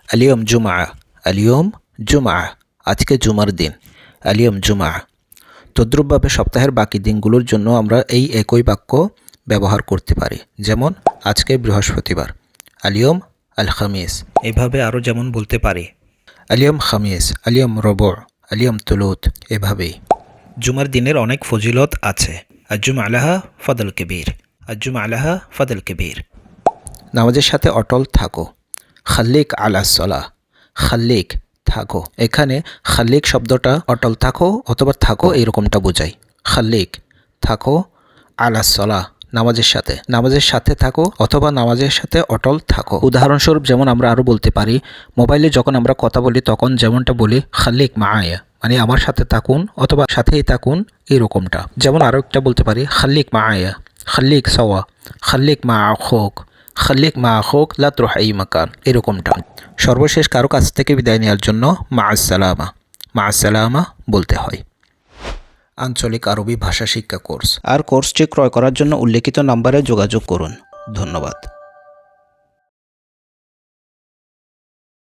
আলিয়ম জুমা, আলিয়ম জুমা, আজকে জুমার দিন। আলিয়ম জুমা। তদ্রূপভাবে সপ্তাহের বাকি দিনগুলোর জন্য আমরা এই একই বাক্য ব্যবহার করতে পারি। যেমন আজকে বৃহস্পতিবার, আলিয়ম আল খামিস। এভাবে আরও যেমন বলতে পারি আলিয়ম খামিস, আলিয়ম রবর, আলিয়ম তুলুত। এভাবেই জুমার দিনের অনেক ফজিলত আছে। আজুম আলাহা ফদল কবির, আজুম আলাহা ফদল কবির। নামাজের সাথে অটল থাকো। খাল্লিক আলা সলাহ, খাল্লিক থাকো। এখানে খাল্লিক শব্দটা অটল থাকো অথবা থাকো এরকমটা বোঝায়। খাল্লিক থাকো, আলা সলাহ নামাজের সাথে থাকো অথবা নামাজের সাথে অটল থাকো। উদাহরণস্বরূপ যেমন আমরা আরও বলতে পারি, মোবাইলে যখন আমরা কথা বলি তখন যেমনটা বলি খাল্লিক মাআয়া, মানে আমার সাথে থাকুন অথবা সাথেই থাকুন এরকমটা। যেমন আরও একটা বলতে পারি খাল্লিক মাআয়া, খাল্লিক সওয়া, খাল্লিক মা আখোক, খাল্লিক মা আখোক লা তুরুহ আই মাকান, এরকমটা। সর্বশেষ কারো কাছ থেকে বিদায় নেওয়ার জন্য মা আসসালামা বলতে হয়। আঞ্চলিক আরবি ভাষা শিক্ষা কোর্স। আর কোর্সটি ক্রয় করার জন্য উল্লেখিত নাম্বারে যোগাযোগ করুন। ধন্যবাদ।